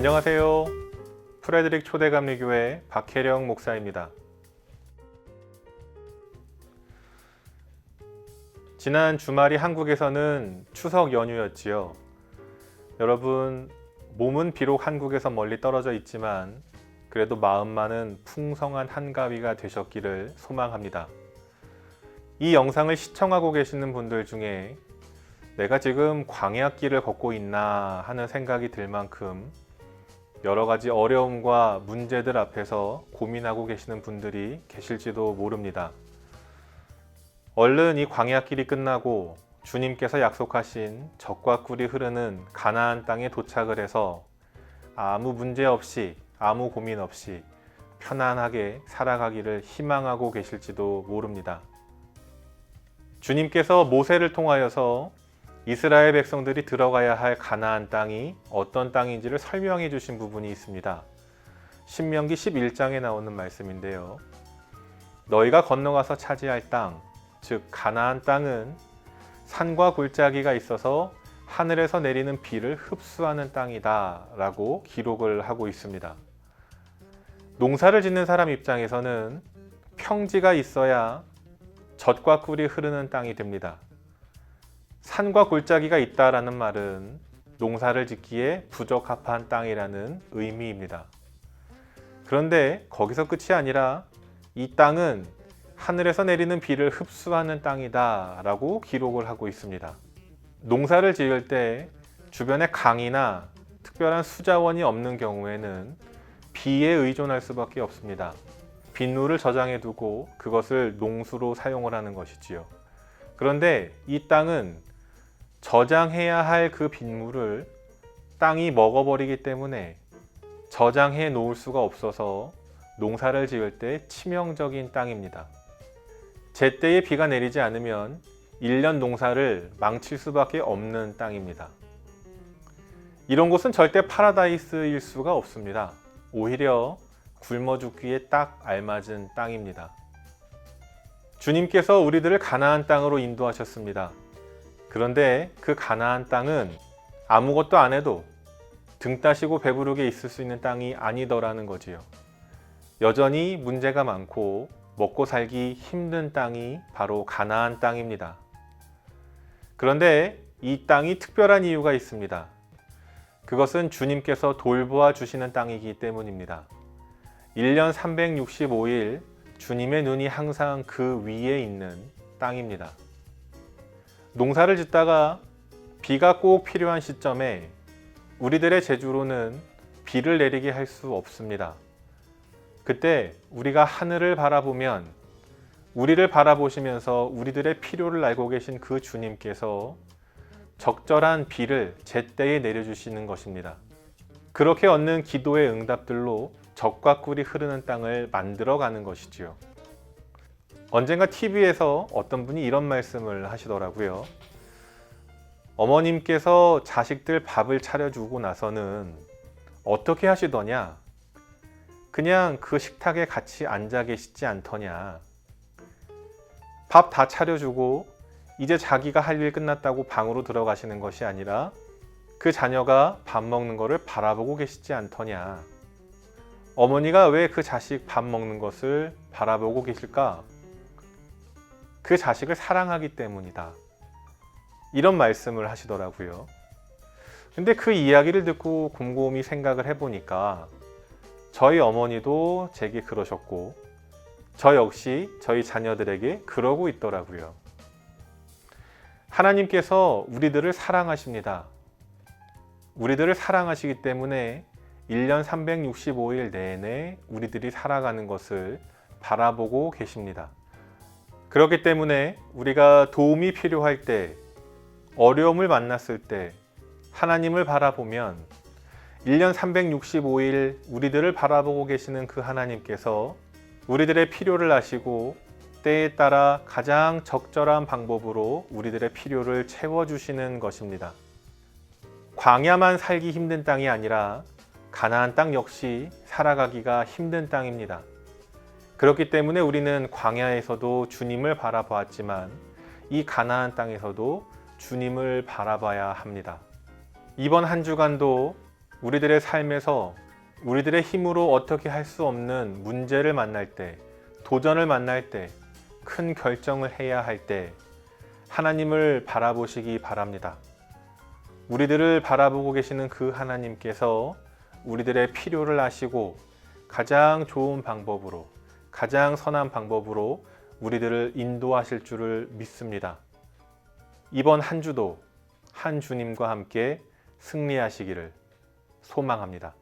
안녕하세요. 프레드릭 초대감리교회 박혜령 목사입니다. 지난 주말이 한국에서는 추석 연휴였지요. 여러분, 몸은 비록 한국에서 멀리 떨어져 있지만 그래도 마음만은 풍성한 한가위가 되셨기를 소망합니다. 이 영상을 시청하고 계시는 분들 중에 내가 지금 광야길을 걷고 있나 하는 생각이 들 만큼 여러 가지 어려움과 문제들 앞에서 고민하고 계시는 분들이 계실지도 모릅니다. 얼른 이 광야길이 끝나고 주님께서 약속하신 젖과 꿀이 흐르는 가나안 땅에 도착을 해서 아무 문제 없이, 아무 고민 없이 편안하게 살아가기를 희망하고 계실지도 모릅니다. 주님께서 모세를 통하여서 이스라엘 백성들이 들어가야 할 가나안 땅이 어떤 땅인지를 설명해 주신 부분이 있습니다. 신명기 11장에 나오는 말씀인데요. 너희가 건너가서 차지할 땅, 즉 가나안 땅은 산과 골짜기가 있어서 하늘에서 내리는 비를 흡수하는 땅이다 라고 기록을 하고 있습니다. 농사를 짓는 사람 입장에서는 평지가 있어야 젖과 꿀이 흐르는 땅이 됩니다. 산과 골짜기가 있다라는 말은 농사를 짓기에 부적합한 땅이라는 의미입니다. 그런데 거기서 끝이 아니라 이 땅은 하늘에서 내리는 비를 흡수하는 땅이다 라고 기록을 하고 있습니다. 농사를 지을 때 주변에 강이나 특별한 수자원이 없는 경우에는 비에 의존할 수밖에 없습니다. 빗물을 저장해 두고 그것을 농수로 사용을 하는 것이지요. 그런데 이 땅은 저장해야 할 그 빗물을 땅이 먹어버리기 때문에 저장해 놓을 수가 없어서 농사를 지을 때 치명적인 땅입니다. 제때에 비가 내리지 않으면 1년 농사를 망칠 수밖에 없는 땅입니다. 이런 곳은 절대 파라다이스일 수가 없습니다. 오히려 굶어 죽기에 딱 알맞은 땅입니다. 주님께서 우리들을 가나안 땅으로 인도하셨습니다. 그런데 그 가나안 땅은 아무것도 안 해도 등 따시고 배부르게 있을 수 있는 땅이 아니더라는 거지요. 여전히 문제가 많고 먹고 살기 힘든 땅이 바로 가나안 땅입니다. 그런데 이 땅이 특별한 이유가 있습니다. 그것은 주님께서 돌보아 주시는 땅이기 때문입니다. 1년 365일 주님의 눈이 항상 그 위에 있는 땅입니다. 농사를 짓다가 비가 꼭 필요한 시점에 우리들의 재주로는 비를 내리게 할 수 없습니다. 그때 우리가 하늘을 바라보면 우리를 바라보시면서 우리들의 필요를 알고 계신 그 주님께서 적절한 비를 제때에 내려주시는 것입니다. 그렇게 얻는 기도의 응답들로 젖과 꿀이 흐르는 땅을 만들어가는 것이지요. 언젠가 TV에서 어떤 분이 이런 말씀을 하시더라고요. 어머님께서 자식들 밥을 차려주고 나서는 어떻게 하시더냐? 그냥 그 식탁에 같이 앉아 계시지 않더냐? 밥 다 차려주고 이제 자기가 할 일 끝났다고 방으로 들어가시는 것이 아니라 그 자녀가 밥 먹는 것을 바라보고 계시지 않더냐? 어머니가 왜 그 자식 밥 먹는 것을 바라보고 계실까? 그 자식을 사랑하기 때문이다. 이런 말씀을 하시더라고요. 근데 그 이야기를 듣고 곰곰이 생각을 해보니까 저희 어머니도 제게 그러셨고 저 역시 저희 자녀들에게 그러고 있더라고요. 하나님께서 우리들을 사랑하십니다. 우리들을 사랑하시기 때문에 1년 365일 내내 우리들이 살아가는 것을 바라보고 계십니다. 그렇기 때문에 우리가 도움이 필요할 때, 어려움을 만났을 때 하나님을 바라보면 1년 365일 우리들을 바라보고 계시는 그 하나님께서 우리들의 필요를 아시고 때에 따라 가장 적절한 방법으로 우리들의 필요를 채워주시는 것입니다. 광야만 살기 힘든 땅이 아니라 가나안 땅 역시 살아가기가 힘든 땅입니다. 그렇기 때문에 우리는 광야에서도 주님을 바라보았지만 이 가나안 땅에서도 주님을 바라봐야 합니다. 이번 한 주간도 우리들의 삶에서 우리들의 힘으로 어떻게 할 수 없는 문제를 만날 때, 도전을 만날 때, 큰 결정을 해야 할 때 하나님을 바라보시기 바랍니다. 우리들을 바라보고 계시는 그 하나님께서 우리들의 필요를 아시고 가장 좋은 방법으로, 가장 선한 방법으로 우리들을 인도하실 줄을 믿습니다. 이번 한 주도 한 주님과 함께 승리하시기를 소망합니다.